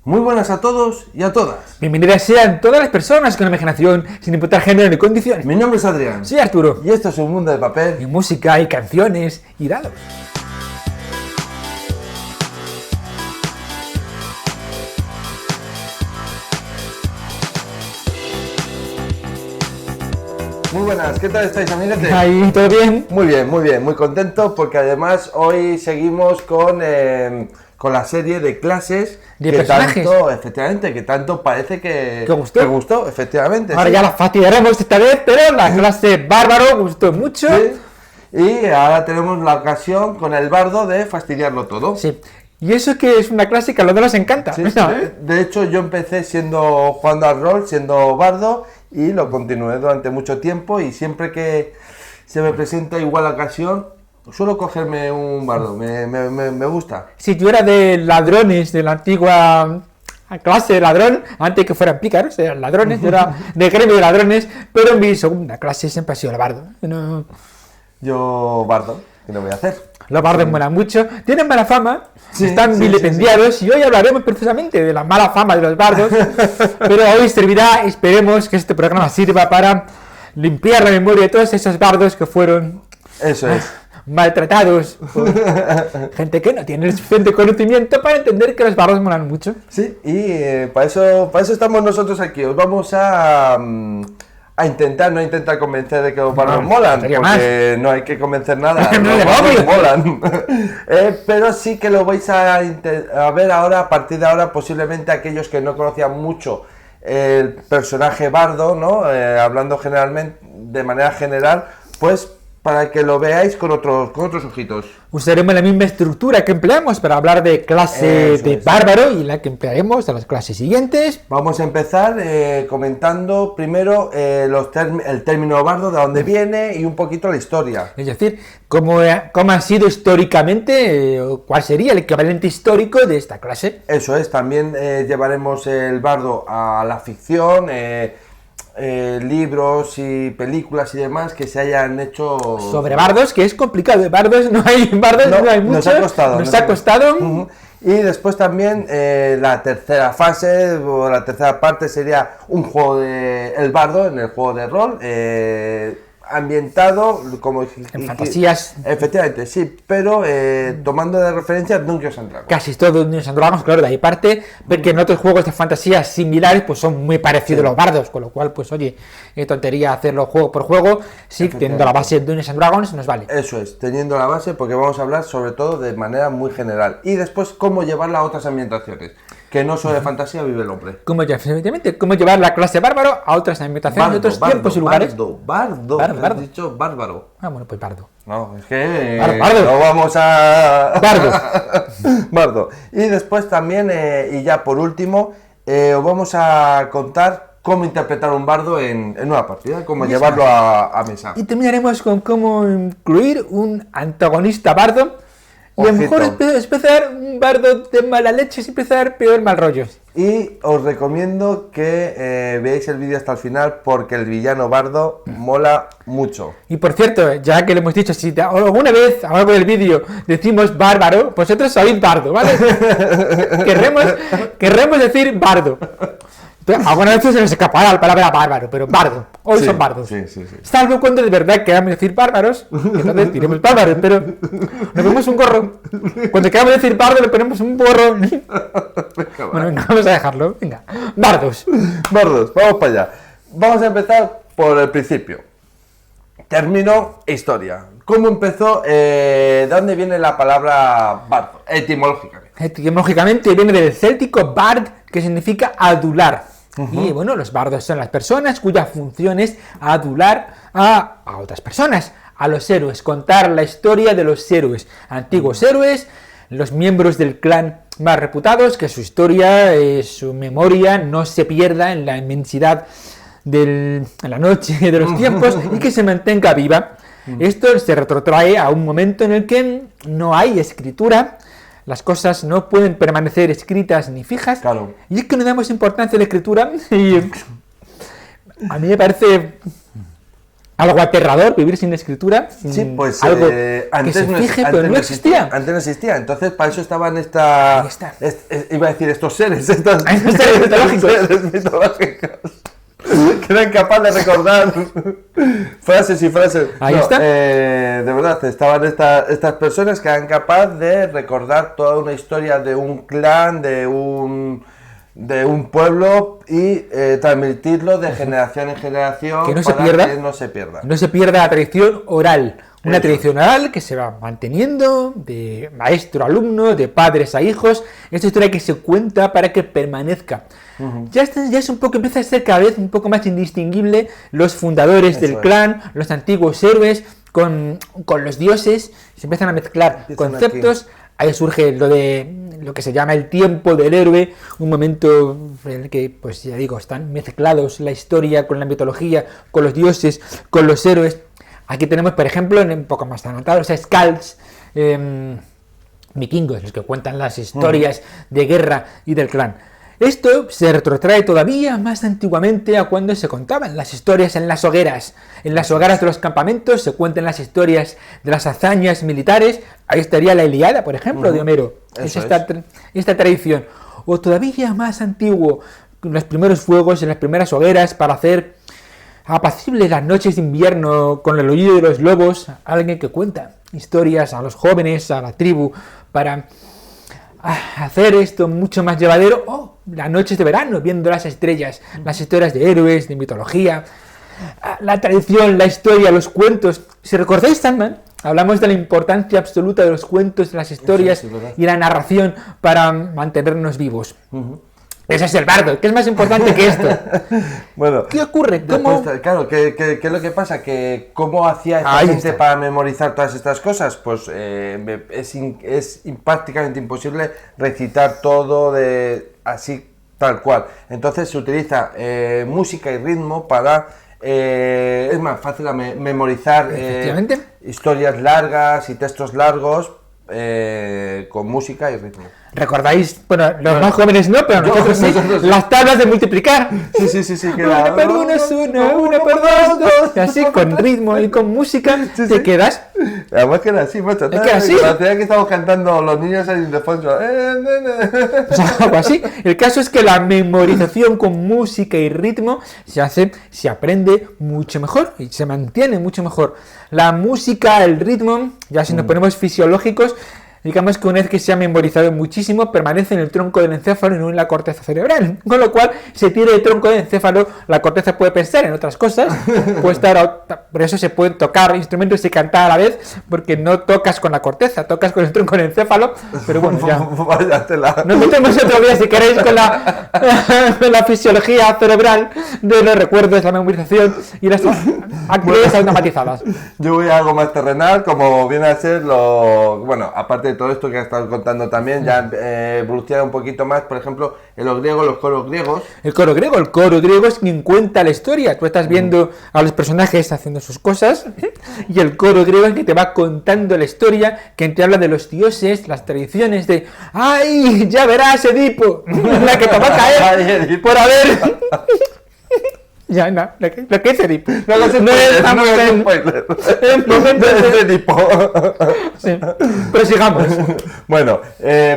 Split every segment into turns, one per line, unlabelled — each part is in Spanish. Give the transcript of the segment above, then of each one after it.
Muy buenas a todos y a todas.
Bienvenidas sean todas las personas con imaginación, sin importar género ni condiciones.
Mi nombre es Adrián.
Soy Arturo.
Y esto es un mundo de papel.
Y música, y canciones, y dados.
Muy buenas, ¿qué tal estáis, amiguetes?
Ahí, ¿todo bien?
Muy bien, muy contento porque además hoy seguimos con la serie de clases
de
que
personajes.
Tanto, efectivamente, que tanto parece que
gustó,
efectivamente.
Ahora
sí.
ya la fastidiaremos esta vez, pero la clase bárbaro gustó mucho.
Sí. Y ahora tenemos la ocasión con el bardo de fastidiarlo todo.
Sí. Y eso que es una clase que a los dos nos encanta.
Sí,
¿No?
de hecho, yo empecé jugando al rol, siendo bardo, y lo continué durante mucho tiempo, y siempre que se me presenta igual la ocasión, suelo cogerme un bardo, me gusta.
Si tú eras de ladrones, de la antigua clase de ladrón, antes que fueran pícaros, eran ladrones, yo era de gremio de ladrones, pero en mi segunda clase siempre ha sido el bardo. No.
Yo bardo, ¿qué no voy a hacer?
Los bardos molan mucho, tienen mala fama,
Sí,
están
sí,
vilipendiados,
sí.
Y hoy hablaremos precisamente de la mala fama de los bardos, pero hoy servirá, esperemos que este programa sirva para limpiar la memoria de todos esos bardos que fueron
Eso es.
maltratados por gente que no tiene el suficiente conocimiento para entender que los bardos molan mucho.
Sí, y para eso estamos nosotros aquí. Os vamos a intentar convencer de que los bardos molan, porque no hay que convencer nada, los bardos molan. Pero sí que lo vais a ver ahora, a partir de ahora, posiblemente aquellos que no conocían mucho el personaje bardo, ¿no? Hablando generalmente, de manera general, pues para que lo veáis con otros ojitos.
Usaremos la misma estructura que empleamos para hablar de clase de bárbaro y la que emplearemos en las clases siguientes.
Vamos a empezar comentando primero el término bardo, de dónde viene y un poquito la historia.
Es decir, cómo ha sido históricamente, cuál sería el equivalente histórico de esta clase.
Eso es, también llevaremos el bardo a la ficción, libros y películas y demás que se hayan hecho
sobre bardos, que es complicado. De bardos no hay muchos. Nos ha costado.
Uh-huh. Y después también la tercera fase o la tercera parte sería un juego de el bardo en el juego de rol, ambientado como
en fantasías.
Efectivamente, sí, pero tomando de referencia Dungeons and Dragons.
Casi todos Dungeons and Dragons, claro, de ahí parte, porque en otros juegos de fantasías similares pues son muy parecidos los bardos, con lo cual pues oye, es tontería hacerlo juego por juego, sí, teniendo la base de Dungeons and Dragons nos vale.
Eso es, teniendo la base, porque vamos a hablar sobre todo de manera muy general, y después cómo llevarla a otras ambientaciones, que no solo de fantasía vive el hombre.
Cómo llevar la clase bárbaro a otras ambientaciones, de otros tiempos y lugares.
Bardo. Has dicho bárbaro.
Ah, bueno, pues bardo.
No, es que
bardo.
no vamos a...
Bardo.
Y después también, y ya por último, os vamos a contar cómo interpretar un bardo en una partida, cómo llevarlo a mesa.
Y terminaremos con cómo incluir un antagonista bardo. Y a lo mejor empezar un bardo de mala leche, es empezar peor mal rollo.
Y os recomiendo que veáis el vídeo hasta el final, porque el villano bardo mola mucho.
Y por cierto, ya que lo hemos dicho, si alguna vez a lo largo del vídeo decimos bárbaro, vosotros sois bardo, ¿vale? querremos decir bardo. Algunas veces se nos escapará la palabra bárbaro, pero bardo. Hoy son bardos.
Sí.
Salvo cuando de verdad queramos decir bárbaros, entonces diremos bárbaros, pero nos ponemos un gorro. Cuando queramos decir bardo le ponemos un gorro. Bueno, venga, vamos a dejarlo. Venga, bardos.
Bardos, vamos para allá. Vamos a empezar por el principio. Término e historia. ¿Cómo empezó? ¿De dónde viene la palabra bardo? Etimológicamente.
Etimológicamente viene del céltico bard, que significa adular. Y bueno, los bardos son las personas cuya función es adular a otras personas, a los héroes, contar la historia de los héroes, antiguos héroes, los miembros del clan más reputados, que su historia, su memoria no se pierda en la inmensidad en la noche de los tiempos y que se mantenga viva. Esto se retrotrae a un momento en el que no hay escritura. Las cosas no pueden permanecer escritas ni fijas.
Claro.
Y es que no damos importancia a la escritura. Y a mí me parece algo aterrador, vivir sin escritura.
Sí, pues
algo
antes
que se fije, pero no existía.
Antes no existía, entonces para eso estaban iba a decir estos seres mitológicos. Que eran capaces de recordar frases y frases.
Ahí está.
De verdad, estaban estas personas que eran capaces de recordar toda una historia de un clan, de un pueblo y transmitirlo de generación en generación
que no
para
se pierda,
que no se pierda.
No se pierda la tradición oral. Una tradición oral que se va manteniendo de maestro a alumno, de padres a hijos. Esta historia que se cuenta para que permanezca. Ya es un poco, empieza a ser cada vez un poco más indistinguible los fundadores del clan, los antiguos héroes, con los dioses. Se empiezan a mezclar conceptos. Ahí surge lo que se llama el tiempo del héroe, un momento en el que, pues ya digo, están mezclados la historia con la mitología, con los dioses, con los héroes. Aquí tenemos, por ejemplo, un poco más anotados, Skalds, vikingos, los que cuentan las historias de guerra y del clan. Esto se retrotrae todavía más antiguamente a cuando se contaban las historias en las hogueras. En las hogueras de los campamentos se cuentan las historias de las hazañas militares. Ahí estaría la Ilíada, por ejemplo, de Homero. Esta tradición. O todavía más antiguo, los primeros fuegos en las primeras hogueras para hacer apacible las noches de invierno con el aullido de los lobos. Alguien que cuenta historias a los jóvenes, a la tribu, para hacer esto mucho más llevadero. O las noches de verano, viendo las estrellas, las historias de héroes, de mitología, la tradición, la historia, los cuentos. Si recordáis Sandman, hablamos de la importancia absoluta de los cuentos, de las historias y la narración para mantenernos vivos. Ese es el bardo, ¿qué es más importante que esto?
Bueno,
¿qué ocurre? ¿Cómo?
Claro, ¿qué es lo que pasa? Que ¿cómo hacía esta gente para memorizar todas estas cosas? Pues es prácticamente imposible recitar todo así tal cual. Entonces se utiliza música y ritmo para... es más fácil memorizar historias largas y textos largos con música y ritmo.
¿Recordáis? Bueno, los más jóvenes no, pero nosotros sí. Las tablas de multiplicar.
Sí.
Una por uno es una por dos. Y así, con ritmo y con música, te quedas.
Además que era así, macho.
Es que así.
Parecía que estamos cantando los niños ahí de fondo.
O sea, algo así. El caso es que la memorización con música y ritmo se aprende mucho mejor y se mantiene mucho mejor. La música, el ritmo, ya si nos ponemos fisiológicos, digamos que una vez que se ha memorizado muchísimo, permanece en el tronco del encéfalo y no en la corteza cerebral. Con lo cual, se tira el tronco del encéfalo, la corteza puede pensar en otras cosas, por eso se pueden tocar instrumentos y cantar a la vez, porque no tocas con la corteza, tocas con el tronco del encéfalo, pero bueno, ya. Nos metemos otro día, si queréis, con la fisiología cerebral de los recuerdos, la memorización y las actividades automatizadas.
Yo voy a algo más terrenal, como viene a ser aparte de todo esto que has estado contando también, ya evoluciona un poquito más, por ejemplo, en los griegos, los coros griegos. El coro
griego es quien cuenta la historia. Tú estás viendo a los personajes haciendo sus cosas y el coro griego es que te va contando la historia, quien te habla de los dioses, las tradiciones de ¡ay! Ya verás, Edipo, la que te va a caer por haber... Ya, no, lo que es Edipo.
No estamos en el momento de Edipo.
Sí, pero sigamos.
Bueno,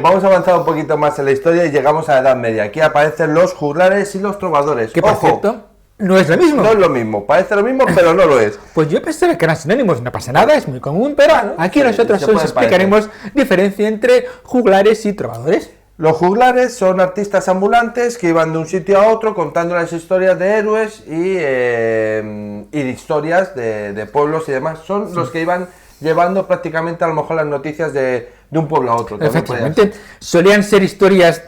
vamos a avanzar un poquito más en la historia y llegamos a la Edad Media. Aquí aparecen los juglares y los trovadores.
Que por cierto, no es lo mismo.
No es lo mismo, parece lo mismo, pero no lo es.
Pues yo pensaba que eran sinónimos, no pasa nada, es muy común, pero aquí nosotros solo explicaremos diferencia entre juglares y trovadores.
Los juglares son artistas ambulantes que iban de un sitio a otro contando las historias de héroes y de historias de pueblos y demás. Son los que iban llevando prácticamente a lo mejor las noticias de un pueblo a otro.
Efectivamente, solían ser historias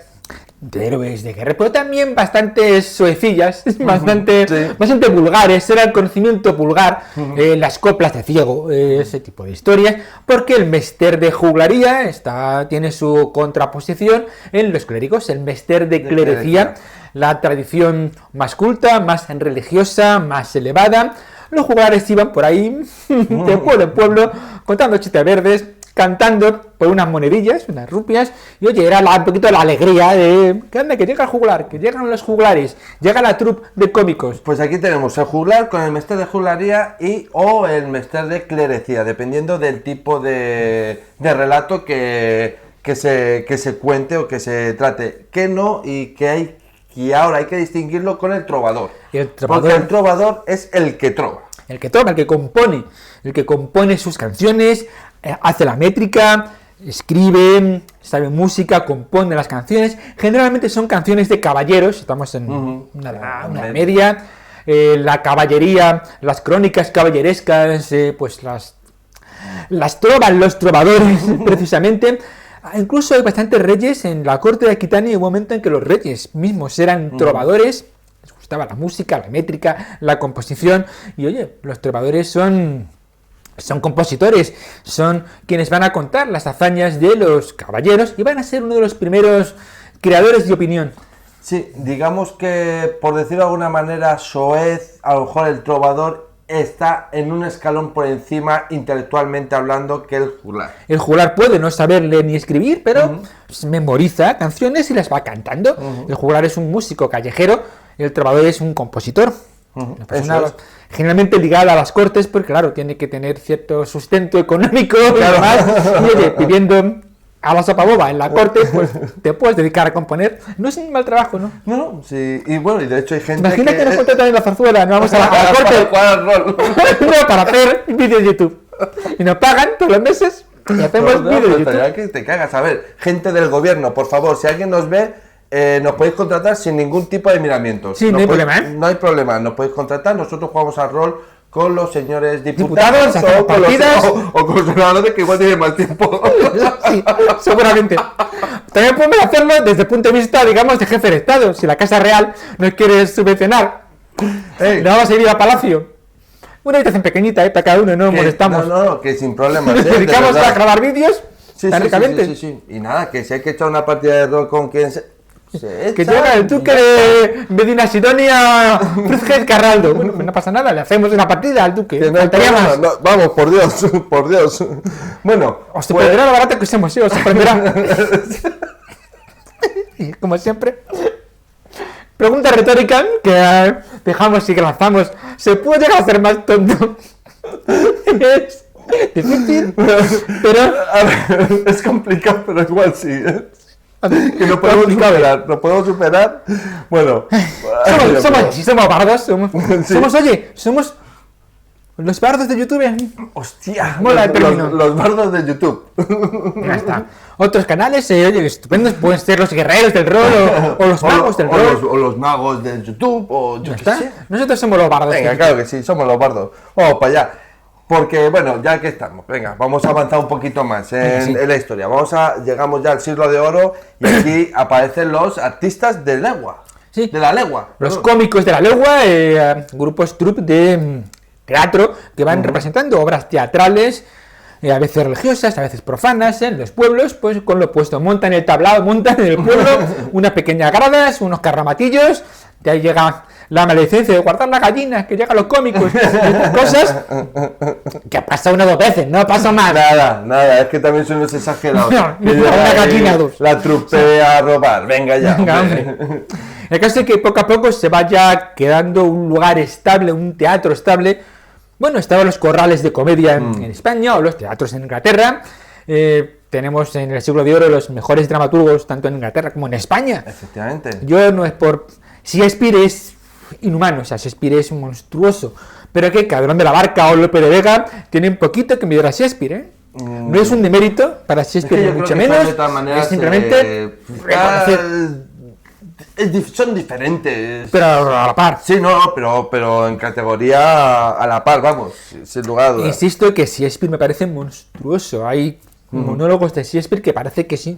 de héroes de guerra, pero también bastante suecillas, bastante vulgares, era el conocimiento vulgar, las coplas de ciego, ese tipo de historias, porque el mester de juglaría tiene su contraposición en los clérigos, el mester de clerecía, la tradición más culta, más religiosa, más elevada. Los juglares iban por ahí, de pueblo en pueblo, contando chistes verdes, cantando por unas monedillas, unas rupias, y oye, era un poquito la alegría de que anda, que llega el juglar, que llegan los juglares, llega la troupe de cómicos.
Pues aquí tenemos el juglar con el mester de juglaría o el mester de clerecía, dependiendo del tipo de relato que se cuente o que se trate, que no y que ahora hay que distinguirlo con el trovador. Porque el trovador es el que trova.
El que compone sus canciones, hace la métrica, escribe, sabe música, compone las canciones. Generalmente son canciones de caballeros, estamos en una media. La caballería, las crónicas caballerescas, pues las trovan los trovadores, precisamente. Incluso hay bastantes reyes en la corte de Aquitania y un momento en que los reyes mismos eran trovadores, les gustaba la música, la métrica, la composición, y oye, los trovadores son compositores, son quienes van a contar las hazañas de los caballeros y van a ser uno de los primeros creadores de opinión.
Sí, digamos que, por decirlo de alguna manera, soez, a lo mejor el trovador está en un escalón por encima, intelectualmente hablando, que el juglar.
El juglar puede no saber leer ni escribir, pero memoriza canciones y las va cantando. El juglar es un músico callejero, el trovador es un compositor. Una persona generalmente ligada a las cortes, porque claro, tiene que tener cierto sustento económico y demás. Y oye, viviendo a la sopa boba en la corte, pues te puedes dedicar a componer. No es un mal trabajo, ¿no?
No, sí. Y bueno, y de hecho hay gente
Imagínate que nos contratan en la zarzuela, no vamos a la corte no, para hacer vídeos de YouTube. Y nos pagan todos los meses y hacemos vídeos de YouTube.
Ya que te cagas. A ver, gente del gobierno, por favor, si alguien nos ve, nos podéis contratar sin ningún tipo de miramientos.
Sí, no hay problema, ¿eh?
No hay problema, nos podéis contratar, nosotros jugamos al rol con los señores diputados
o
con los senadores que igual tienen más tiempo.
Sí, seguramente. También podemos hacerlo desde el punto de vista, digamos, de jefe de Estado. Si la Casa Real nos quiere subvencionar, le vamos a ir a Palacio. Una habitación pequeñita, para cada uno, no molestamos.
No, que sin problemas.
Nos dedicamos a grabar vídeos.
Sí. Y nada, que si hay que echar una partida de rol con quien
que llega el duque de Medina Sidonia Fruzquez Carraldo. Bueno, pues no pasa nada, le hacemos una partida al duque.
Que no vamos, por Dios. Bueno,
os sorprenderá lo barato que somos, os sorprenderá. Y como siempre, pregunta retórica que dejamos y que lanzamos. ¿Se puede llegar a ser más tonto? Es difícil, pero
a ver, es complicado, pero igual sí. Que no podemos superar. Bueno,
somos bardos, somos los bardos de YouTube.
Hostia,
mola el término.
Los bardos de YouTube.
Ya está. Otros canales, oye, estupendos, pueden ser los guerreros del rol o los magos del rol.
O los magos del YouTube, o yo qué sé.
Nosotros somos los bardos.
Venga, claro que sí, somos los bardos. Vamos para allá. Porque, bueno, ya que estamos, venga, vamos a avanzar un poquito más en la historia. Llegamos ya al siglo de oro y aquí aparecen los artistas de legua.
Sí.
De la legua.
Los cómicos de la legua, grupos troupe de teatro que van representando obras teatrales, a veces religiosas, a veces profanas, en los pueblos, pues con lo puesto. Montan el tablado, montan en el pueblo unas pequeñas gradas, unos carramatillos, de ahí llega la maledicencia de guardar la gallina, que llegan los cómicos, estas cosas, que ha pasado 1 o 2 veces, no pasa más.
Nada, es que también son los exagerados.
Una gallina 2.
La trupe a robar, venga ya.
Hombre. El caso es que poco a poco se vaya quedando un lugar estable, un teatro estable. Bueno, estaban los corrales de comedia en España o los teatros en Inglaterra. Tenemos en el siglo de oro los mejores dramaturgos tanto en Inglaterra como en España.
Efectivamente.
Yo no es por... Shakespeare es inhumano, o sea, Shakespeare es monstruoso. Pero que Calderón de la Barca o Lope de Vega tienen poquito que mirar a Shakespeare, ¿eh? No es un demérito para Shakespeare,
es que
mucho menos.
De todas maneras,
es simplemente
son diferentes.
Pero a la par.
Sí, no, pero en categoría a la par, vamos, sin lugar a dudas.
Insisto que Shakespeare me parece monstruoso. Hay monólogos de Shakespeare que parece que sí.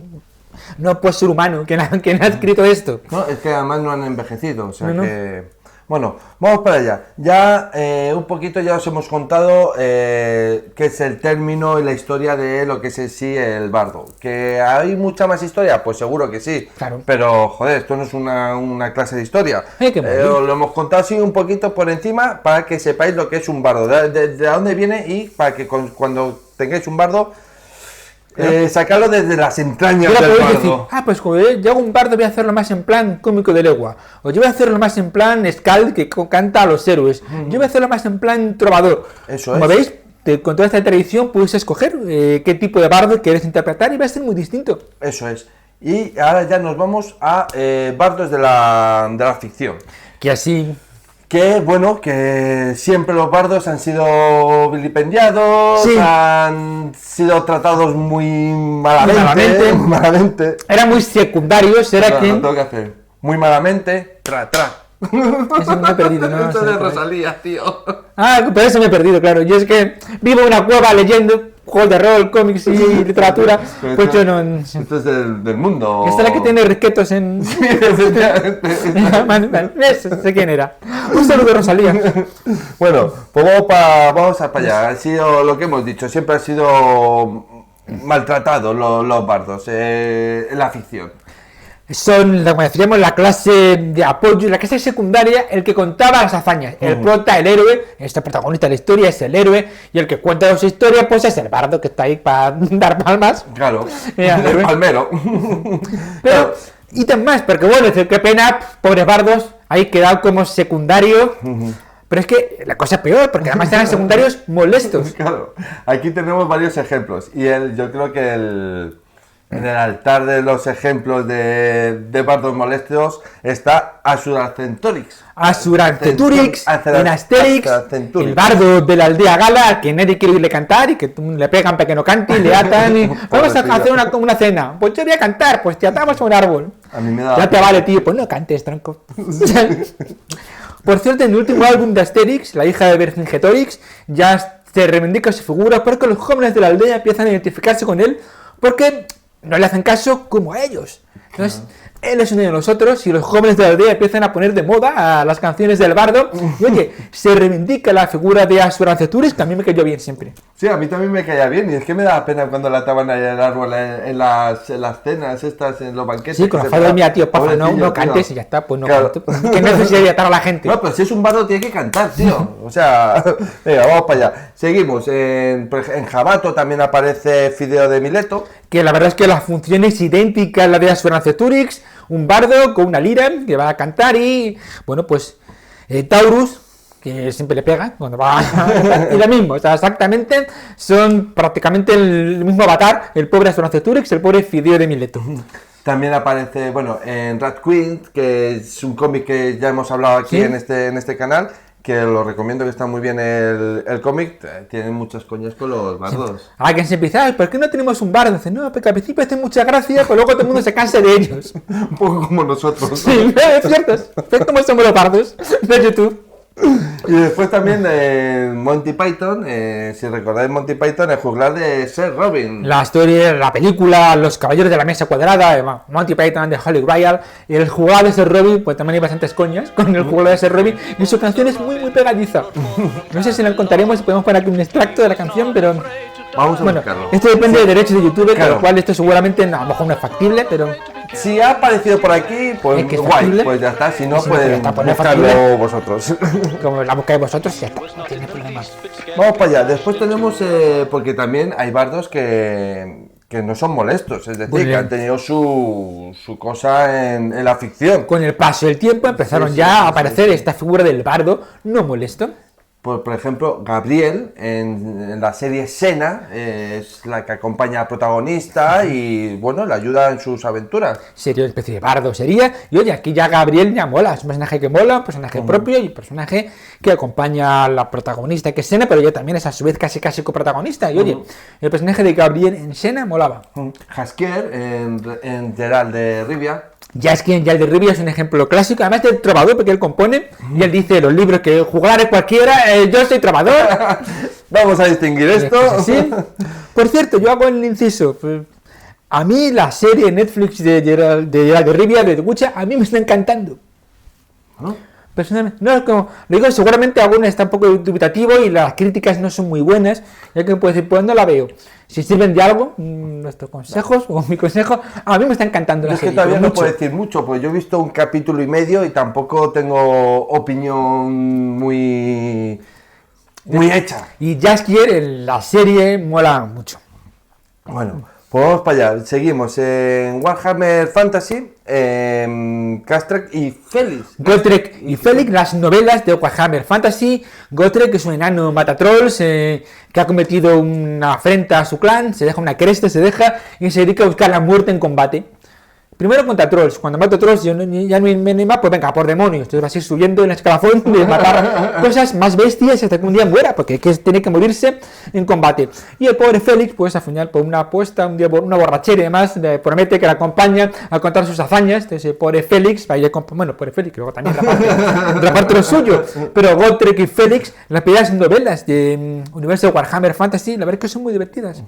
No puede ser humano quien ha escrito esto.
No, es que además no han envejecido, o sea que... Bueno, vamos para allá. Ya un poquito ya os hemos contado qué es el término y la historia de lo que es en sí el bardo. ¿Que hay mucha más historia? Pues seguro que sí.
Claro.
Pero, joder, esto no es una clase de historia. Lo hemos contado así un poquito por encima para que sepáis lo que es un bardo, de dónde viene y para que cuando tengáis un bardo Sacarlo desde las entrañas
Yo
del
puedo decir,
bardo.
pues como yo hago un bardo voy a hacerlo más en plan cómico de legua. O yo voy a hacerlo más en plan Skald que canta a los héroes. Yo voy a hacerlo más en plan trovador.
Eso
como
es.
veis, con toda esta tradición puedes escoger qué tipo de bardo quieres interpretar y va a ser muy distinto.
Eso es. Y ahora ya nos vamos a bardos de la ficción.
Que así...
Que bueno, que siempre los bardos han sido vilipendiados,
Sí.
han sido tratados muy malamente. Malamente.
Eran muy secundarios, era
No,
que...
lo tengo que hacer. Muy malamente. Tra.
Eso me he perdido, ¿no?
Esto
sé
de
por ahí.
Rosalía, tío.
Pero eso me he perdido, claro. Yo es que vivo en una cueva leyendo juegos de rol, cómics y literatura.
Pero
Pues
esto,
yo no...
Esto es del mundo.
Esta es la que tiene risquetos en... Eso, sé quién era. Un saludo, Rosalía.
Bueno, pues vamos para allá. Ha sido lo que hemos dicho, siempre han sido maltratados los bardos en la ficción.
Son, como decíamos, la clase de apoyo, la clase secundaria, el que contaba las hazañas. El prota, el héroe, este protagonista de la historia es el héroe, y el que cuenta su historia, pues es el bardo que está ahí para dar palmas.
Claro,
Mira,
el palmero.
Pero, y tan más, porque bueno, qué pena, pobres bardos, ahí quedado como secundario. Pero es que la cosa es peor, porque además eran secundarios molestos.
Claro, aquí tenemos varios ejemplos, y yo creo que en el altar de los ejemplos de bardos molestos está Asurancentorix.
Asurancentorix, en Asterix, el bardo de la aldea Gala, que nadie quiere oírle cantar y que le pegan pequeño cante y le atan y vamos a hacer una cena. Pues yo voy a cantar, pues te atamos a un árbol.
A mí me da...
Ya te vale, tío, pues no cantes, tronco. Por cierto, en el último álbum de Asterix, la hija de Vercingetorix, ya se reivindica su figura porque los jóvenes de la aldea empiezan a identificarse con él porque no le hacen caso como a ellos. Entonces, él es uno de nosotros y los jóvenes de la aldea empiezan a poner de moda a las canciones del bardo. Y oye, se reivindica la figura de Asurancentorix, que a mí me cayó bien siempre.
Sí, a mí también me caía bien, y es que me daba pena cuando la ataban ahí al árbol en las cenas estas, en los banquetes.
Sí, con la falda de mi tío, pafa, no cantes y ya está, pues no
Claro.
canto. Que no necesidad de atar a la gente.
No, pero si es un bardo tiene que cantar, tío. O sea, venga, vamos para allá. Seguimos. En Jabato también aparece Fideo de Mileto.
Que la verdad es que la función es idéntica a la de Asurancentorix, un bardo con una lira que va a cantar y, bueno, pues Taurus, que siempre le pega cuando va y lo mismo, o sea, exactamente, son prácticamente el mismo avatar, el pobre Asurancentorix, el pobre Fideo de Mileto.
También aparece, bueno, en Rat Queen, que es un cómic que ya hemos hablado aquí
¿Sí?
en este canal, que lo recomiendo, que está muy bien el cómic. Tiene muchas coñas con los bardos.
Alguien se empieza, ¿por qué no tenemos un bardo? Dice, no, porque al principio hace mucha gracia, pero luego todo el mundo se cansa de ellos.
Un poco como nosotros.
Sí, es cierto, es como somos los bardos de YouTube.
Y después también de Monty Python, si recordáis Monty Python, el juglar de Sir Robin.
La historia, la película, Los Caballeros de la Mesa Cuadrada, Monty Python de Holy Grail, y el jugador de Sir Robin, pues también hay bastantes coñas con el jugador de Sir Robin, y su canción es muy pegadiza. No sé si la contaremos, si podemos poner aquí un extracto de la canción, pero
Vamos a
bueno,
buscarlo.
esto depende de derechos de YouTube,
Claro.
con lo cual esto seguramente a lo mejor no es factible, pero
Si ha aparecido por aquí, pues
Es que es
guay,
factible.
pues ya está. Si no,
Si no, pues
pues
ya está, pues no es
buscarlo
factible.
vosotros.
como la buscáis vosotros, ya está, no tiene problema.
Vamos para allá. Después tenemos, porque también hay bardos que no son molestos, es decir,
Muy
que
bien.
han tenido su cosa en la ficción.
Con el paso del tiempo empezaron
Sí, sí,
ya
sí,
a aparecer esta figura del bardo no molesto.
Por ejemplo, Gabriel en la serie Sena es la que acompaña al protagonista y bueno, le ayuda en sus aventuras.
Sería una especie de bardo, sería. Y oye, aquí ya Gabriel ya mola, es un personaje que mola, un personaje propio y un personaje que acompaña a la protagonista que es Sena, pero ella también es a su vez casi coprotagonista. Y oye, el personaje de Gabriel en Sena molaba.
Jaskier en Geralt de Rivia.
Ya es que ya el de Rivia es un ejemplo clásico, además del trovador, porque él compone y él dice en los libros que jugar es cualquiera, yo soy trovador.
Vamos a distinguir esto.
¿Sí? Por cierto, yo hago el inciso. A mí la serie Netflix de Geralt de Rivia, de The Witcher, a mí me está encantando.
¿No?
Personalmente, no, como lo digo, seguramente alguna está un poco dubitativo y las críticas no son muy buenas, ya que puedo decir, pues no la veo. Si sirven de algo, nuestros consejos o mi consejo, a mí me está encantando
Yo
la
es que
serie.
todavía
pero
no
mucho.
puedo decir mucho, pues yo he visto un capítulo y medio y tampoco tengo opinión muy hecha.
Y Jaskier en la serie mola mucho.
Bueno, Pues vamos para allá. Seguimos en Warhammer Fantasy, Castrek y Félix.
Gotrek y Félix, las novelas de Warhammer Fantasy. Gotrek es un enano matatrolls que ha cometido una afrenta a su clan, se deja una cresta, y se dedica a buscar la muerte en combate. Primero contra trolls, cuando mato trolls ya no hay más, pues venga, por demonios, entonces vas a ir subiendo en el escalafón de matar cosas más bestias hasta que un día muera, porque tiene que morirse en combate. Y el pobre Félix, pues al final, por una apuesta, un día por una borrachera y demás, le promete que le acompaña a contar sus hazañas. Entonces el pobre Félix, pobre Félix, luego también reparte lo suyo, pero Gotrek y Félix, las primeras novelas de universo de Warhammer Fantasy, la verdad es que son muy divertidas.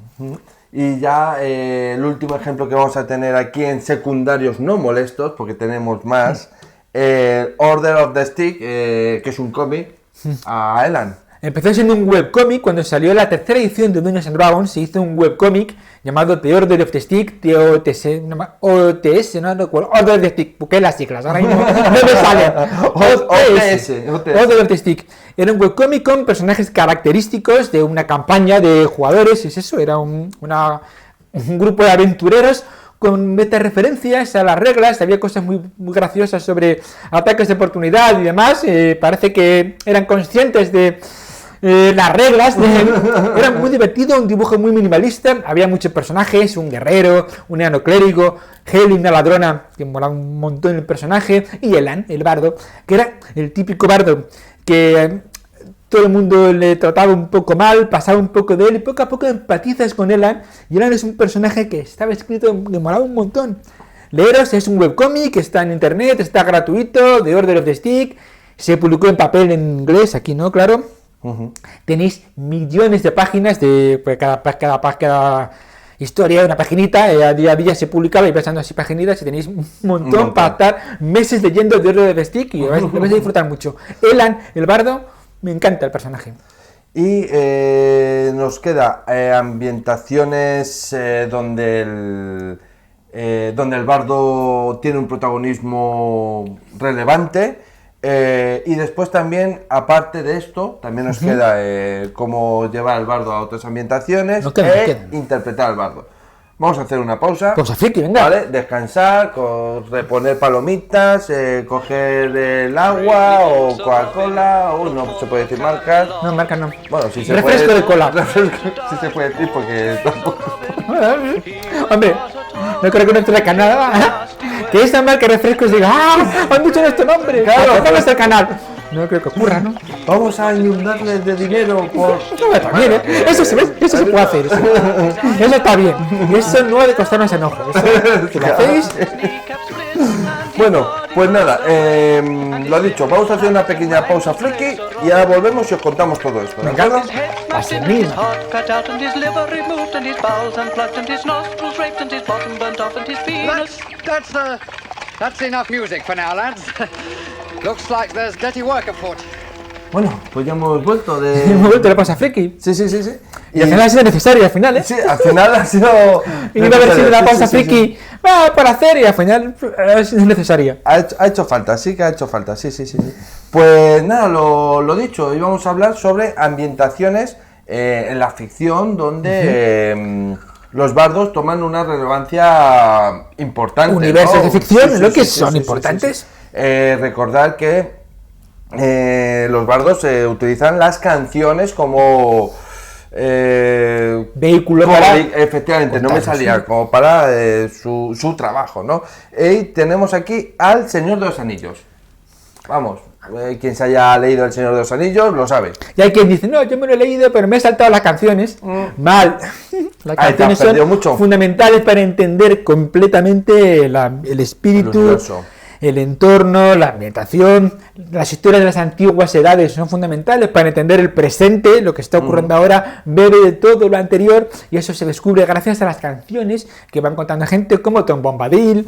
Y ya el último ejemplo que vamos a tener aquí en secundarios no molestos, porque tenemos más, Order of the Stick, que es un cómic a Elan.
Empezó siendo un webcómic. Cuando salió la tercera edición de Dungeons & Dragons se hizo un webcómic llamado The Order of the Stick, OTS, no recuerdo, Order of the Stick, busqué las siglas, ahora mismo no me salen. Order of the Stick. Era un webcómic con personajes característicos de una campaña de jugadores, es eso, era un grupo de aventureros con meta-referencias a las reglas, había cosas muy graciosas sobre ataques de oportunidad y demás, parece que eran conscientes de las reglas, era muy divertido, un dibujo muy minimalista, había muchos personajes, un guerrero, un enano clérigo, Heli, una ladrona, que molaba un montón el personaje, y Elan, el bardo, que era el típico bardo que todo el mundo le trataba un poco mal, pasaba un poco de él, y poco a poco empatizas con Elan, y Elan es un personaje que estaba escrito, que molaba un montón. Leeros, es un webcómic, está en internet, está gratuito, The Order of the Stick, se publicó en papel en inglés, aquí no, claro. Tenéis millones de páginas, pues cada historia, una paginita, día a día se publicaba y pasando así paginitas y tenéis un montón para estar meses leyendo The Order of the Stick y vais a disfrutar mucho. Elan, el bardo, me encanta el personaje.
Y nos queda ambientaciones donde el bardo tiene un protagonismo relevante. Y después también, aparte de esto, también nos queda cómo llevar al bardo a otras ambientaciones interpretar al bardo. Vamos a hacer una pausa.
Pausa friki, venga.
¿Vale? Descansar, reponer palomitas, coger el agua o Coca-Cola, no se puede decir marcas.
No, marcas no.
Bueno, si se
refresco
puede,
de cola.
Sí se puede decir porque tampoco.
Hombre, no creo que nuestro canal, que esta marca de refrescos diga, han dicho nuestro nombre, claro, vamos al canal. No creo que ocurra, ¿no?
Vamos a inundarles de dinero por...
No, también, ¿eh? Eso se puede hacer. Eso está bien. Y eso no ha de costarnos enojo. Eso, si lo hacéis...
Bueno, pues nada, lo dicho, vamos a hacer una pequeña pausa friki y ahora volvemos y os contamos todo esto, ¿de acuerdo?
Así mismo.
That's enough music for now, lads. Looks like there's dirty work afoot.
Bueno, pues ya hemos vuelto de...
Hemos vuelto de la pausa friki.
Sí.
Y al final ha sido necesario, al final, ¿eh?
Sí, al final ha sido...
Y no haber sido la pausa friki por hacer y al final es necesaria.
Ha hecho falta, sí que ha hecho falta, sí. Pues nada, lo dicho, hoy vamos a hablar sobre ambientaciones en la ficción donde... los bardos toman una relevancia importante.
Universos, ¿no?, de ficción,
sí,
lo que son importantes.
Recordar que los bardos utilizan las canciones como
vehículo para...
Efectivamente, no me salía, como para su trabajo, ¿no? Y tenemos aquí al Señor de los Anillos. Vamos, quien se haya leído El Señor de los Anillos lo sabe.
Y hay quien dice, no, yo me lo he leído, pero me he saltado las canciones. Mal. Las canciones son fundamentales para entender completamente el espíritu, el entorno, la ambientación. Las historias de las antiguas edades son fundamentales para entender el presente, lo que está ocurriendo ahora, bebe de todo lo anterior, y eso se descubre gracias a las canciones que van contando gente como Tom Bombadil,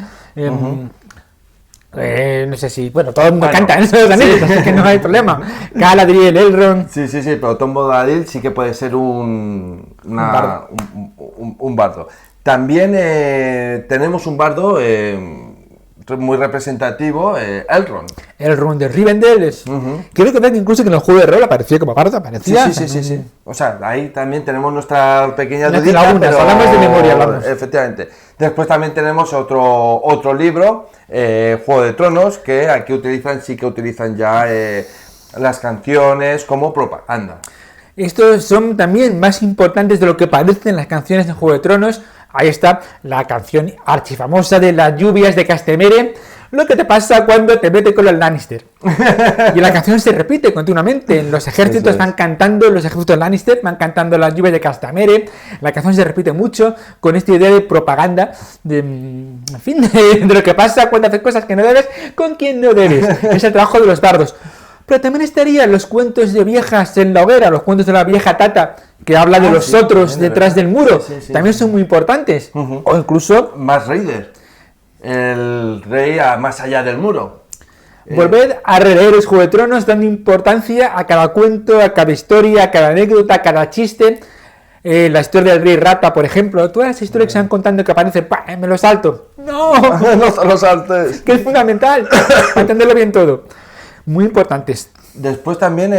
no sé si, bueno, todo el mundo canta en esos anillos, así que no hay problema. Galadriel, Elrond.
Sí, pero Tom Bombadil sí que puede ser un bardo. También tenemos un bardo muy representativo, Elrond.
el Ron de Rivendell. Creo que incluso que en el juego de rol aparecía como bardo, aparecía.
Sí. O sea, ahí también tenemos nuestra pequeña
dudita, pero hablamos de memoria, hablamos.
Efectivamente. Después también tenemos otro libro, Juego de Tronos, que aquí sí que utilizan ya las canciones como propaganda.
Estos son también más importantes de lo que parecen las canciones de Juego de Tronos. Ahí está la canción archifamosa de las lluvias de Castamere. Lo que te pasa cuando te metes con los Lannister. Y la canción se repite continuamente. Los ejércitos van cantando, los ejércitos Lannister van cantando las lluvias de Castamere. La canción se repite mucho con esta idea de propaganda, de lo que pasa cuando haces cosas que no debes con quien no debes. Es el trabajo de los bardos. Pero también estarían los cuentos de viejas en la hoguera, los cuentos de la vieja Tata, que habla de los otros detrás del muro. También son muy importantes. O incluso
Maz Raider, el rey más allá del muro.
Volved a releer Juego de Tronos dando importancia a cada cuento, a cada historia, a cada anécdota, a cada chiste. La historia del rey Rata, por ejemplo, todas las historias que se van contando que aparecen, me lo salto. ¡No!
No lo saltes.
Que es fundamental, entenderlo bien todo. Muy importantes.
Después también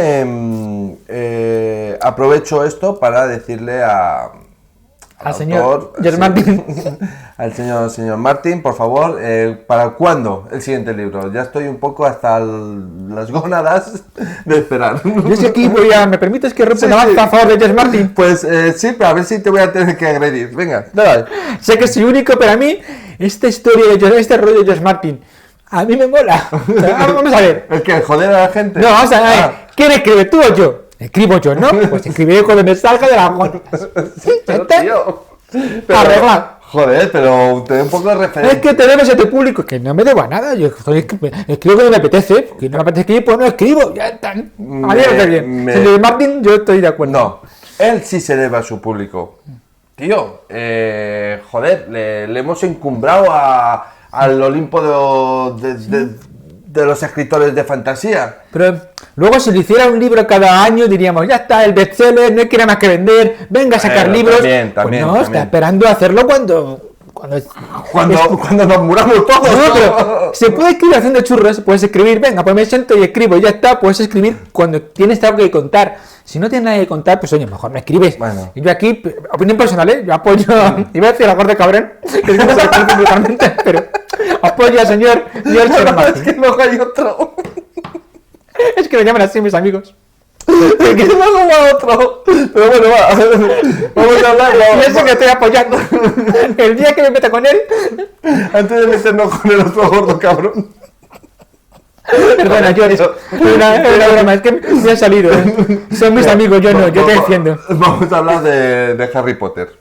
aprovecho esto para decirle
al señor George Martin.
Al señor Martin, por favor, ¿para cuándo el siguiente libro? Ya estoy un poco hasta las gónadas de esperar.
Yo sé aquí ¿me permites que rompa una lanza a favor de George Martin?
Pues sí, pero a ver si te voy a tener que agredir. Venga, dale.
Sé que soy único, pero a mí este rollo de George Martin a mí me mola. O sea, vamos a ver.
¿El que joder a la gente?
No, vamos a ver. ¿Quién escribe, tú o yo? Escribo yo, ¿no? Pues escribiré cuando me salga de las gónadas.
Pero, tío,
arreglar.
Joder, pero te doy un poco de referencia.
Es que tenemos a tu público que no me debo a nada. Yo escribo cuando me apetece. Que no me apetece escribir, pues no escribo. Ya está. Adiós, bien. Señor Martin, yo estoy de acuerdo.
No, él sí se debe a su público. Tío, joder, le hemos encumbrado al Olimpo de los escritores de fantasía.
Pero luego si le hiciera un libro cada año diríamos, ya está, el bestseller, no quiere más que vender, venga a sacar libros.
También,
pues no, está esperando a hacerlo cuando
nos muramos todos.
No, pero se puede escribir haciendo churros, puedes escribir, venga, pues me siento y escribo, ya está, puedes escribir cuando tienes algo que contar. Si no tienes nada que contar, pues oye, mejor no escribes. Bueno. Y yo aquí, opinión personal, yo apoyo, iba a decir la corte cabrón, que es una parte totalmente, pero apoyo al señor George Martin.
Es que luego hay otro.
Es que lo llaman así mis amigos.
Es que luego va otro. Pero bueno, vamos a hablar.
Eso que estoy apoyando. El día que me meta con él.
Antes de meternos con el otro gordo cabrón.
Perdona, George. Una broma, es que me ha salido. Son mis amigos, yo no, yo te defiendo.
Vamos a hablar de Harry Potter.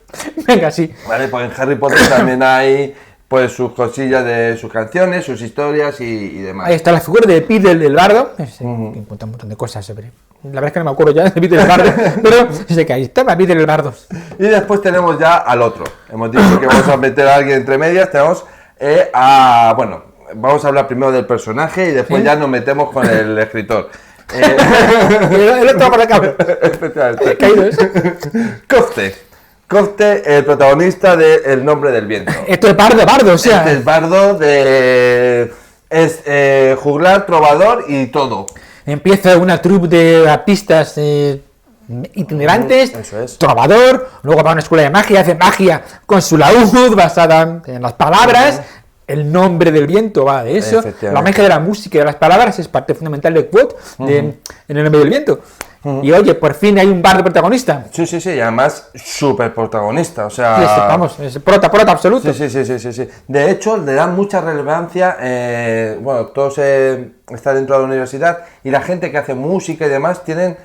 Venga, sí.
Vale, pues en Harry Potter también hay pues sus cosillas de sus canciones, sus historias y demás.
Ahí está la figura de Peter del Bardo. Que cuenta un montón de cosas sobre. La verdad es que no me acuerdo ya de Peter el Bardo, pero sé que ahí estaba Peter el Bardo.
Y después tenemos ya al otro. Hemos dicho que vamos a meter a alguien entre medias. Tenemos vamos a hablar primero del personaje y después ya nos metemos con el escritor.
El otro para acá.
Efectivamente.
Caídos.
Cofte, el protagonista de El nombre del viento.
Esto es bardo, o sea.
Este es bardo es juglar, trovador y todo.
Empieza una troupe de artistas itinerantes,
Eso es.
trovador, luego va a una escuela de magia, hace magia con su laúd basada en las palabras. El nombre del viento va de eso. La magia de la música y de las palabras es parte fundamental de Quote, en El nombre del viento. Y oye, por fin hay un bardo protagonista.
Sí, y además súper protagonista, o sea...
Sí, vamos, es prota absoluto.
Sí. De hecho, le dan mucha relevancia, todos están dentro de la universidad y la gente que hace música y demás tienen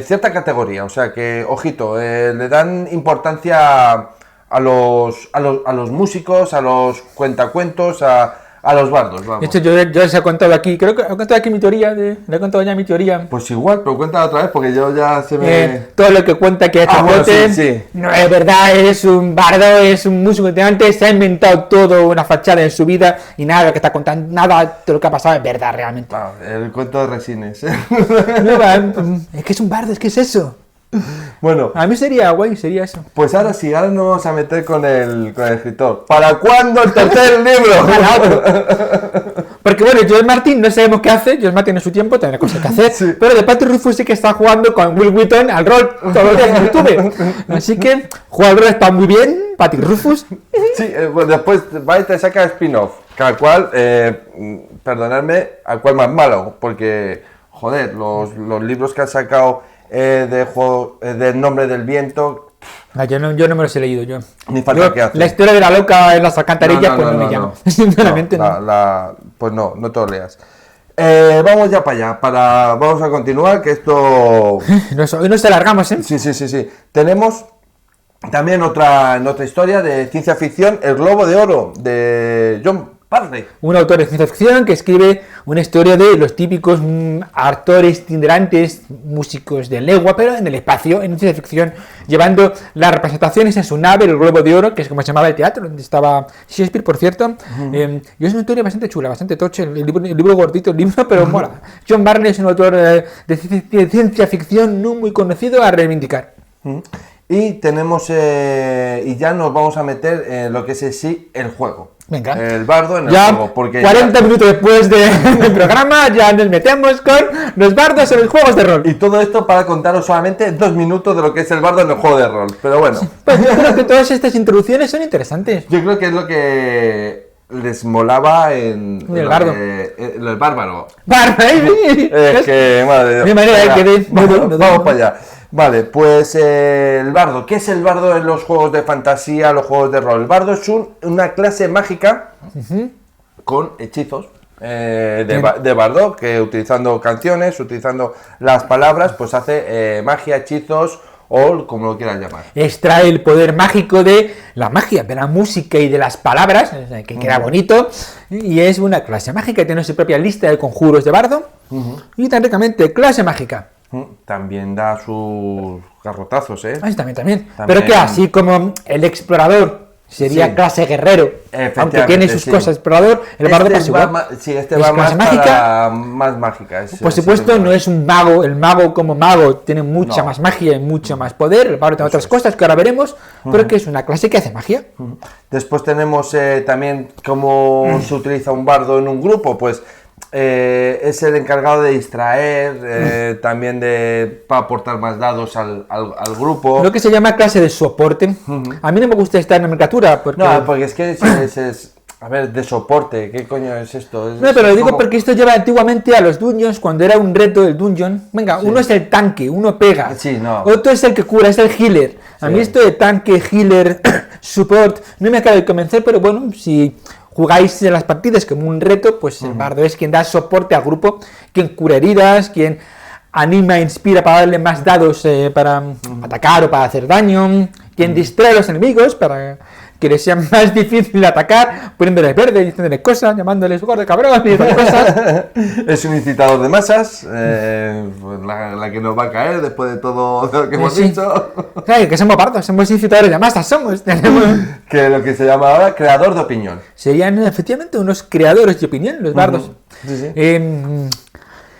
cierta categoría, o sea que, ojito, le dan importancia a los músicos, a los cuentacuentos, a los bardos, vamos.
De hecho, yo les he contado aquí, creo que he contado aquí mi teoría, le he contado ya mi teoría.
Pues igual, pero cuéntala otra vez porque yo ya se me...
Todo lo que cuenta que
sí.
No es verdad, es un bardo, es un músico itinerante, se ha inventado todo una fachada en su vida y nada de lo que está contando, nada de lo que ha pasado es verdad realmente.
El cuento de Resines.
No, es que es un bardo, es que es eso.
Bueno,
a mí sería guay, sería eso.
Pues ahora sí, ahora nos vamos a meter con el escritor. ¿Para cuándo el tercer libro?
Porque bueno, George Martin no sabemos qué hace, George Martin en su tiempo tendrá cosas que hacer, sí. Pero de Patrick Rufus sí que está jugando con Will Wheaton al rol todos los días en YouTube. Así que jugar al rol está muy bien, Patrick Rufus.
Sí, bueno, después va y te saca spin-off, al cual, perdonadme, al cual más malo, porque, joder, los libros que han sacado de juego, del Nombre del Viento...
yo no me los he leído yo.
Ni falta que hace.
La historia de la loca en las alcantarillas, pues no me llama. Sinceramente no.
Pues no te lo leas. Vamos ya para allá. Vamos a continuar, que esto...
Hoy nos alargamos, ¿eh?
Sí. Tenemos también otra historia de ciencia ficción, El Globo de Oro, de John Barley.
Un autor de ciencia ficción que escribe una historia de los típicos actores itinerantes, músicos de legua, pero en el espacio, en ciencia ficción, llevando las representaciones en su nave, el Globo de Oro, que es como se llamaba el teatro, donde estaba Shakespeare, por cierto. Y es una historia bastante chula, bastante tocha, el libro gordito, el libro, pero mola. John Barley es un autor de ciencia ficción no muy conocido a reivindicar.
Y tenemos, y ya nos vamos a meter en lo que es el juego.
Venga.
El bardo en el
ya
juego. Porque
40 minutos después del programa ya nos metemos con los bardos en los juegos de rol.
Y todo esto para contaros solamente 2 minutos de lo que es el bardo en el juego de rol. Pero bueno.
Pues yo creo que todas estas introducciones son interesantes.
Yo creo que es lo que les molaba en
el bardo.
El bárbaro.
Es
que, madre
Dios.
Vamos para allá. Vale, pues el bardo. ¿Qué es el bardo en los juegos de fantasía, los juegos de rol? El bardo es una clase mágica con hechizos de bardo, que utilizando canciones, utilizando las palabras, pues hace magia, hechizos o como lo quieras llamar.
Extrae el poder mágico de la magia, de la música y de las palabras, que queda bonito, y es una clase mágica, tiene su propia lista de conjuros de bardo, y técnicamente clase mágica.
También da sus garrotazos, ¿eh?
También. Pero que así como el explorador sería clase guerrero, aunque tiene sus cosas explorador, el bardo pasa igual.
Este va más mágica, más mágica.
Por supuesto, no es un mago, el mago como mago tiene mucha más magia y mucho más poder, el bardo tiene otras cosas que ahora veremos, pero que es una clase que hace magia.
Después tenemos también cómo se utiliza un bardo en un grupo, pues... es el encargado de distraer, también para aportar más dados al grupo.
Lo que se llama clase de soporte. A mí no me gusta esta nomenclatura. Porque
es que a ver, de soporte, ¿qué coño es esto?
Pero lo digo porque esto lleva antiguamente a los dungeons, cuando era un reto del dungeon. Venga, uno es el tanque, uno pega. Otro es el que cura, es el healer. A mí esto de tanque, healer, support, no me acaba de convencer, pero bueno, si... jugáis en las partidas como un reto, pues el bardo es quien da soporte al grupo, quien cura heridas, quien anima, inspira para darle más dados para atacar o para hacer daño, quien distrae a los enemigos para que les sea más difícil atacar, poniéndoles verde, diciéndoles cosas, llamándoles gordo cabrón y otras cosas.
Es un incitador de masas, pues la que nos va a caer después de todo lo que hemos dicho.
Claro, que somos bardos, somos incitadores de masas,
Que lo que se llama ahora creador de opinión.
Serían efectivamente unos creadores de opinión, los bardos.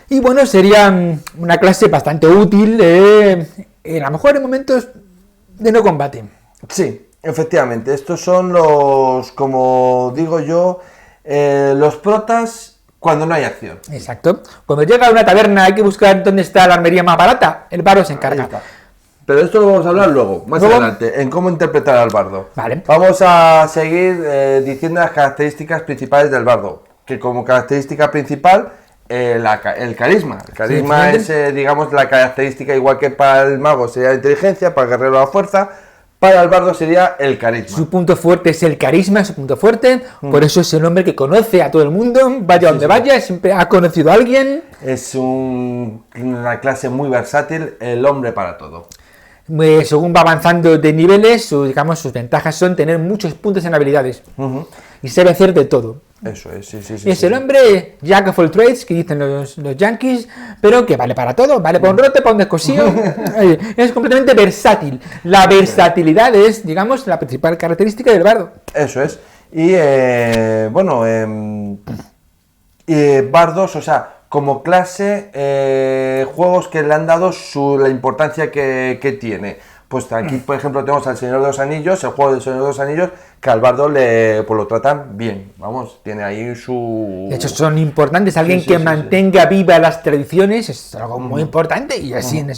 Y bueno, serían una clase bastante útil, a lo mejor en momentos de no combate.
Sí. Efectivamente, estos son los, como digo yo, los protas cuando no hay acción.
Exacto. Cuando llega a una taberna hay que buscar dónde está la armería más barata, el bardo se encarga.
Pero esto lo vamos a hablar luego, más adelante, en cómo interpretar al bardo.
Vale.
Vamos a seguir diciendo las características principales del bardo, que como característica principal, el carisma. El carisma es, digamos, la característica, igual que para el mago sería la inteligencia, para el guerrero la fuerza. Para el bardo sería el carisma.
Su punto fuerte es el carisma, su punto fuerte. Por eso es el hombre que conoce a todo el mundo. Vaya donde vaya, siempre ha conocido a alguien.
Es una clase muy versátil, el hombre para todo.
Según va avanzando de niveles, sus ventajas son tener muchos puntos en habilidades. Y sabe hacer de todo.
Eso es,
es el hombre jack of all trades, que dicen los yankees, pero que vale para todo, vale para un rote, para un descosido. Es completamente versátil. La versatilidad es, digamos, la principal característica del bardo.
Eso es. Y bardos, o sea, como clase, juegos que le han dado la importancia que tiene. Pues aquí, por ejemplo, tenemos al Señor de los Anillos, el juego del Señor de los Anillos, que al bardo pues lo tratan bien, vamos, tiene ahí su...
De hecho, son importantes, alguien que mantenga viva las tradiciones, es algo muy importante, y así en el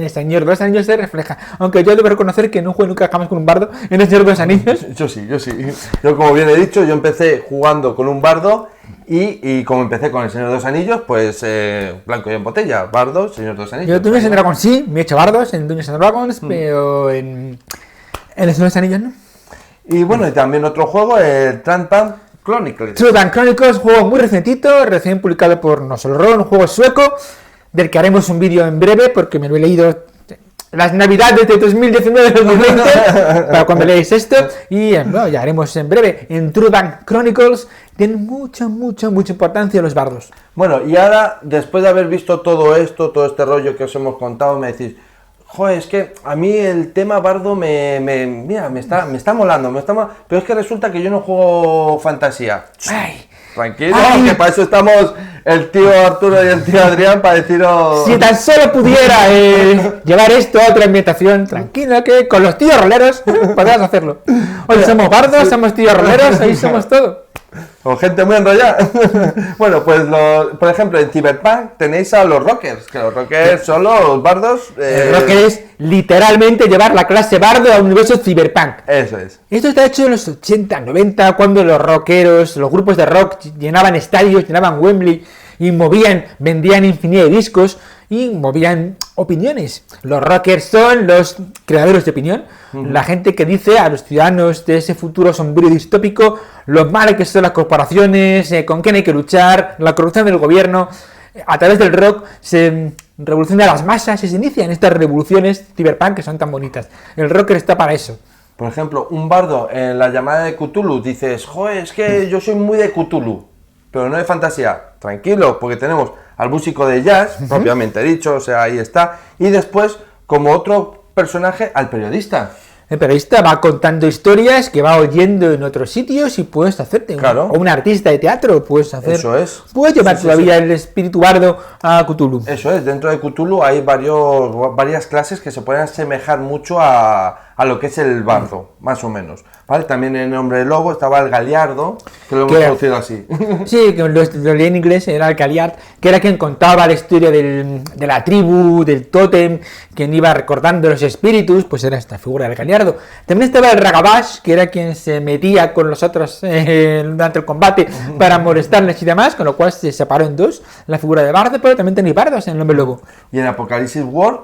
Señor de los Anillos se refleja. Aunque yo debo reconocer que no juego nunca jamás con un bardo en el Señor de los Anillos.
Yo sí. Yo, como bien he dicho, yo empecé jugando con un bardo, y como empecé con el Señor de los Anillos, pues blanco y en botella, bardo, Señor de los Anillos.
Yo Dungeons and Dragons sí, me he hecho bardos en Dungeons and Dragons, pero en el Señor de los Anillos no.
Y bueno, y también otro juego, el True Bank Chronicles.
True Bank Chronicles, juego muy recientito, recién publicado por Nosolron, un juego sueco, del que haremos un vídeo en breve, porque me lo he leído las navidades de 2019-2020, para cuando leáis esto, y bueno, ya haremos en breve. En True Bank Chronicles tienen mucha importancia los bardos.
Bueno, y ahora, después de haber visto todo esto, todo este rollo que os hemos contado, me decís, joder, es que a mí el tema bardo me está molando, pero es que resulta que yo no juego fantasía.
Ay.
Tranquilo, que para eso estamos el tío Arturo y el tío Adrián, para deciros...
Si tan solo pudiera llevar esto a otra ambientación, tranquilo, que con los tíos roleros podrás hacerlo. Hoy somos bardos, somos tíos roleros, ahí somos todo.
O gente muy enrollada. Bueno, pues por ejemplo, en Cyberpunk tenéis a los rockers, que los rockers son los bardos.
El rocker es literalmente llevar la clase bardo a un universo Cyberpunk.
Eso es.
Esto está hecho en los 80, 90, cuando los rockeros, los grupos de rock llenaban estadios, llenaban Wembley y vendían infinidad de discos y movían opiniones. Los rockers son los creadores de opinión, la gente que dice a los ciudadanos de ese futuro sombrío y distópico lo malo que son las corporaciones, con quién hay que luchar, la corrupción del gobierno. A través del rock se revoluciona las masas y se inician estas revoluciones cyberpunk que son tan bonitas. El rocker está para eso.
Por ejemplo, un bardo en la llamada de Cthulhu, dices, joder, es que yo soy muy de Cthulhu, pero no de fantasía. Tranquilo, porque tenemos al músico de jazz, propiamente dicho, o sea, ahí está, y después, como otro personaje, al periodista.
El periodista va contando historias que va oyendo en otros sitios y puedes hacerte.
Claro.
O un artista de teatro, puedes hacer.
Eso es.
Puedes llevar todavía el espíritu bardo a Cthulhu.
Eso es, dentro de Cthulhu hay varias clases que se pueden asemejar mucho a lo que es el bardo, más o menos. ¿Vale? También en el nombre del lobo estaba el Galiardo, que lo hemos traducido así.
Sí, que lo leí en inglés, era el Galiard, que era quien contaba la historia de la tribu, del tótem, quien iba recordando los espíritus, pues era esta figura del Galiardo. También estaba el Ragabash, que era quien se metía con los otros durante el combate para molestarles y demás, con lo cual se separó en dos la figura de bardo, pero también tenéis bardos en el nombre lobo.
Y en Apocalipsis World,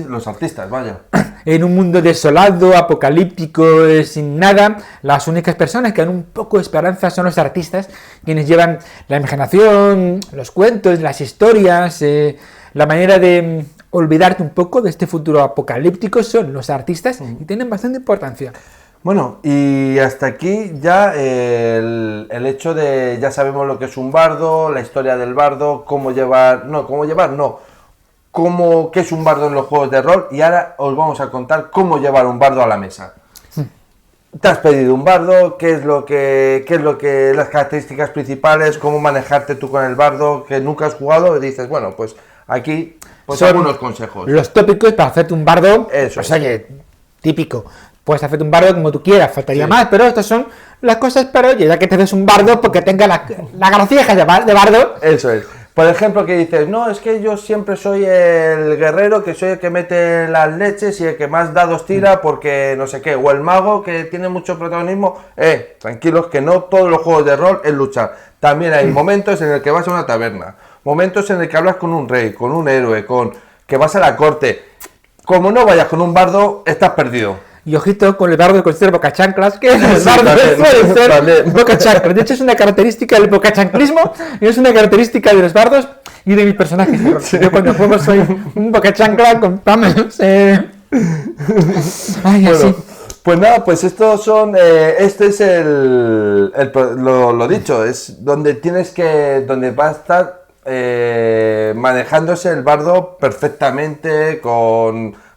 los artistas, vaya.
En un mundo desolado, apocalíptico, sin nada, las únicas personas que dan un poco de esperanza son los artistas, quienes llevan la imaginación, los cuentos, las historias, la manera de olvidarte un poco de este futuro apocalíptico son los artistas y tienen bastante importancia.
Bueno, y hasta aquí ya el hecho de, ya sabemos lo que es un bardo, la historia del bardo, qué es un bardo en los juegos de rol, y ahora os vamos a contar cómo llevar un bardo a la mesa. Te has pedido un bardo, qué es lo que las características principales, cómo manejarte tú con el bardo, que nunca has jugado, y dices, bueno, pues aquí pues
son
algunos consejos.
Los tópicos para hacerte un bardo,
Eso
pues oye, típico. Puedes hacerte un bardo como tú quieras, faltaría más, pero estas son las cosas para, oye, ya que te haces un bardo, porque tenga la gracieja de bardo.
Eso es. Por ejemplo, que dices, no, es que yo siempre soy el guerrero, que soy el que mete las leches y el que más dados tira porque no sé qué, o el mago que tiene mucho protagonismo. Tranquilos, que no todos los juegos de rol es luchar. También hay momentos en el que vas a una taberna, momentos en el que hablas con un rey, con un héroe, que vas a la corte. Como no vayas con un bardo, estás perdido.
Y ojito con el bardo con ser bocachanclas, que el bardo suele ser bocachanclas. De hecho, es una característica del bocachanclismo y es una característica de los bardos y de mis personajes. Sí. Yo cuando juego soy un bocachancla con pamelos. Ay,
bueno,
así.
Pues nada, pues estos son, este es lo dicho, es donde va a estar manejándose el bardo perfectamente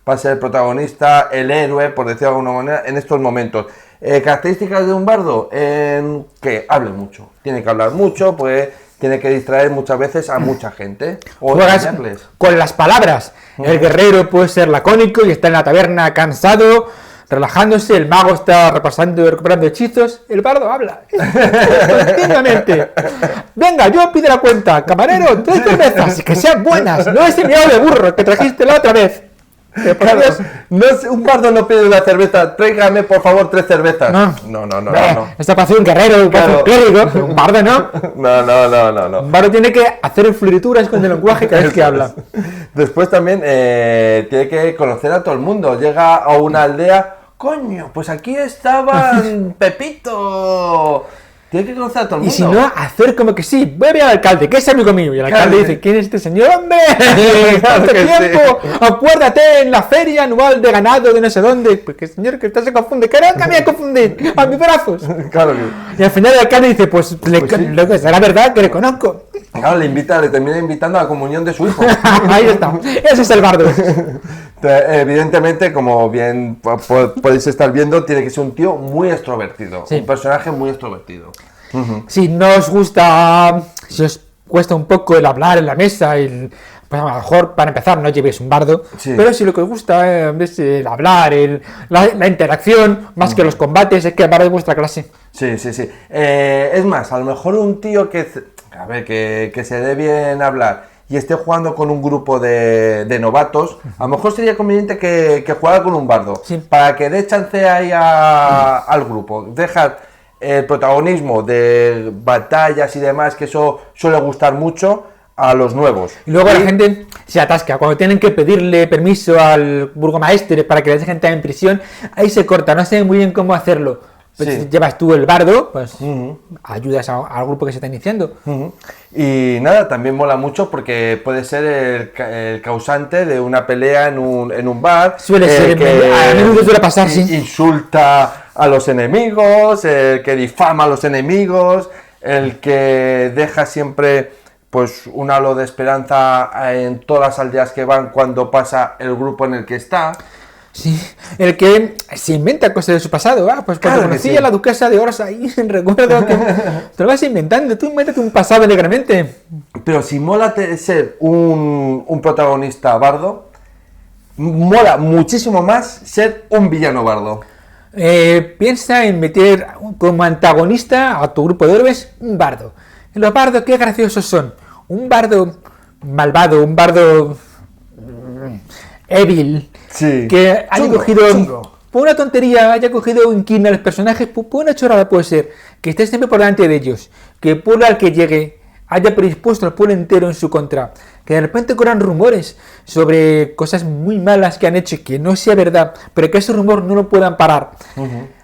va a ser el protagonista, el héroe, por decirlo de alguna manera, en estos momentos. Características de un bardo, que hable mucho. Tiene que hablar mucho, pues tiene que distraer muchas veces a mucha gente. O
Juegas
engañarles.
con las palabras. El guerrero puede ser lacónico y está en la taberna cansado, relajándose. El mago está repasando y recuperando hechizos. El bardo habla continuamente. Venga, yo pido la cuenta. Camarero, 3 cervezas, que sean buenas. No ese miau de burro que trajiste la otra vez.
Claro, no es, un bardo no pide una cerveza. Tráigame, por favor, 3 cervezas.
No.
No.
Esto parece un guerrero,
Claro.
un clérigo. Un bardo no.
No.
Un bardo tiene que hacer florituras con el lenguaje cada vez que habla.
Después también tiene que conocer a todo el mundo. Llega a una aldea. Coño, pues aquí estaban Pepito. Tiene que conocer a todo el
Y
mundo.
si no, hacer como que sí, voy a ver al alcalde, que es amigo mío. Y el
Claro,
alcalde
sí.
dice, ¿quién es este señor? ¡Hombre!
Claro
¡Tanto
que
tiempo!
sí.
Acuérdate en la feria anual de ganado de no sé dónde. Porque señor, que usted se confunde. ¡Que nunca me voy a confundir! ¡A mis brazos!
Claro que.
Y al final el alcalde dice, pues, lo que será verdad que le conozco.
Claro, le termina invitando a la comunión de su hijo.
Ahí está. Ese es el bardo.
Evidentemente, como bien podéis estar viendo, tiene que ser un tío muy extrovertido.
Sí.
Un personaje muy extrovertido.
Si no os gusta, si os cuesta un poco el hablar en la mesa, pues a lo mejor para empezar no llevéis un bardo,
Sí.
pero si lo que os gusta es el hablar, la interacción, más que los combates, es que el bardo es vuestra clase.
Sí. Es más, a lo mejor un tío que se dé bien hablar y esté jugando con un grupo de novatos, a lo mejor sería conveniente que jugara con un bardo,
Sí.
para que dé chance ahí al grupo. Dejar el protagonismo de batallas y demás, que eso suele gustar mucho a los nuevos.
Y luego la gente se atasca, cuando tienen que pedirle permiso al burgomaestre para que les dejen entrar en prisión, ahí se corta, no sé muy bien cómo hacerlo. Pues
Sí.
si llevas tú el bardo, pues ayudas al grupo que se está iniciando.
Y nada, también mola mucho porque puede ser el causante de una pelea en un bar.
Suele ser, a menudo suele pasar, sí.
Insulta a los enemigos, el que difama a los enemigos, el que deja siempre pues un halo de esperanza en todas las aldeas que van cuando pasa el grupo en el que está.
Sí, el que se inventa cosas de su pasado. Pues cuando
Claro que
conocí
sí.
a la duquesa de Orsay, recuerdo que te lo vas inventando, tú métete un pasado alegremente.
Pero si mola ser un protagonista bardo, mola muchísimo más ser un villano bardo.
Piensa en meter como antagonista a tu grupo de héroes un bardo. Los bardos, qué graciosos son. Un bardo malvado, un bardo evil,
Sí.
que haya
Chungo,
cogido
chungo.
por una tontería, haya cogido inquina a los personajes, por una chorrada puede ser, que esté siempre por delante de ellos, que el pueblo al que llegue haya predispuesto al pueblo entero en su contra, que de repente corran rumores sobre cosas muy malas que han hecho y que no sea verdad, pero que ese rumor no lo puedan parar.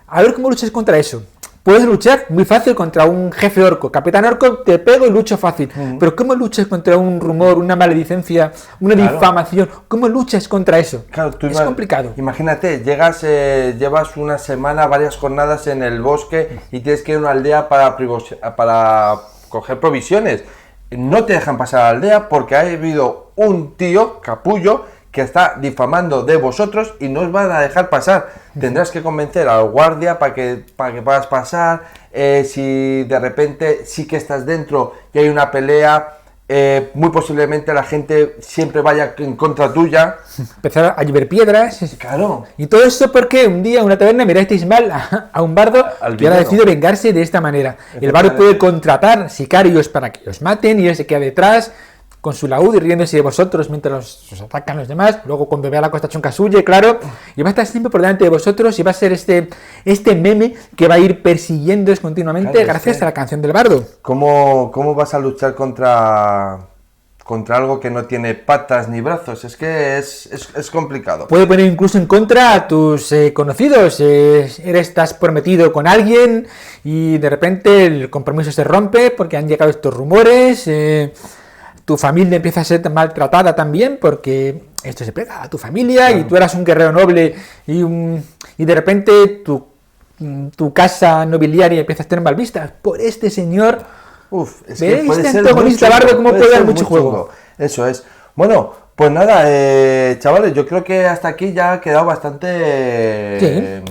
A ver cómo luchas contra eso. Puedes luchar muy fácil contra un jefe orco. Capitán orco, te pego y lucho fácil. Pero ¿cómo luchas contra un rumor, una maledicencia, una difamación? ¿Cómo luchas contra eso?
Claro,
Es complicado.
Imagínate, llevas una semana, varias jornadas en el bosque y tienes que ir a una aldea para coger provisiones. No te dejan pasar a la aldea porque ha habido un tío capullo que está difamando de vosotros y no os van a dejar pasar. Tendrás que convencer al guardia para que puedas pasar. Si de repente sí que estás dentro y hay una pelea, muy posiblemente la gente siempre vaya en contra tuya.
Empezar a llover piedras.
Claro.
Y todo esto porque un día en una taberna mirasteis mal a un bardo
Al
y ahora
villano.
decide vengarse de esta manera. Y el bardo puede contratar sicarios para que los maten y él se queda detrás con su laúd y riéndose de vosotros mientras os atacan los demás. Luego cuando vea la costa chunca suya, claro, y va a estar siempre por delante de vosotros y va a ser este meme que va a ir persiguiéndoos continuamente,
Claro,
gracias
sí.
a la canción del bardo.
¿Cómo vas a luchar contra algo que no tiene patas ni brazos? Es que es complicado.
Puede poner incluso en contra a tus conocidos. Estás prometido con alguien y de repente el compromiso se rompe porque han llegado estos rumores. Tu familia empieza a ser maltratada también porque esto se pega a tu familia y tú eras un guerrero noble y de repente tu casa nobiliaria empieza a estar mal vista por este señor.
Es
¿Veis?
que puede
Este
ser
antagonista
muy chungo,
bardo cómo puede
ser
dar mucho
muy
juego.
chungo. Eso es. Bueno, pues nada, chavales, yo creo que hasta aquí ya ha quedado bastante...
Sí.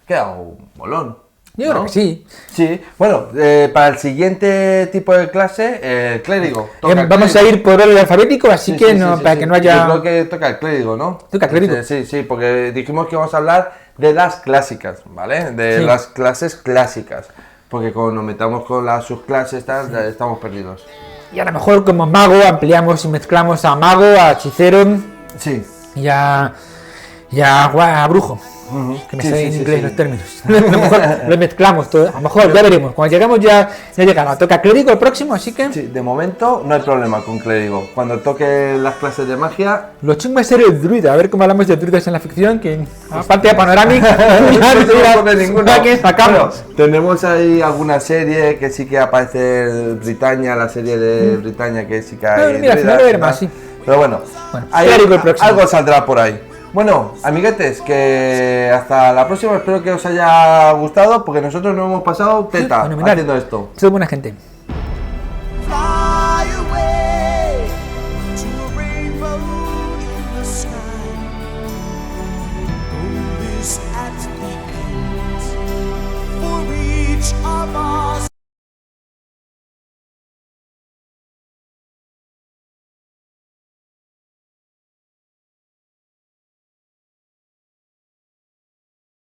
Ha quedado molón.
Yo creo que sí.
Sí, bueno, para el siguiente tipo de clase, el clérigo.
Vamos a ir por orden alfabético, así que para que no haya...
Yo creo que toca el clérigo, ¿no?
¿Toca el clérigo?
Sí, porque dijimos que vamos a hablar de las clásicas, ¿vale? De las clases clásicas. Porque cuando nos metamos con las subclases, ya estamos perdidos.
Y a lo mejor como mago ampliamos y mezclamos a mago, a hechicero y a brujo. Que me salen en inglés los términos. A lo mejor lo mezclamos todo. A lo mejor ya veremos. Cuando llegamos ya llegamos. Toca clérigo el próximo, así que...
Sí, de momento no hay problema con clérigo. Cuando toque las clases de magia...
Lo chungo es ser el druida. A ver cómo hablamos de druidas en la ficción. Que aparte de Panoramic...
Bueno, tenemos ahí alguna serie que sí que aparece Britannia, la serie de Britannia que sí que hay... Pero bueno, algo saldrá por ahí. Bueno, amiguetes, que hasta la próxima. Espero que os haya gustado porque nosotros nos hemos pasado teta haciendo esto.
Soy buena gente.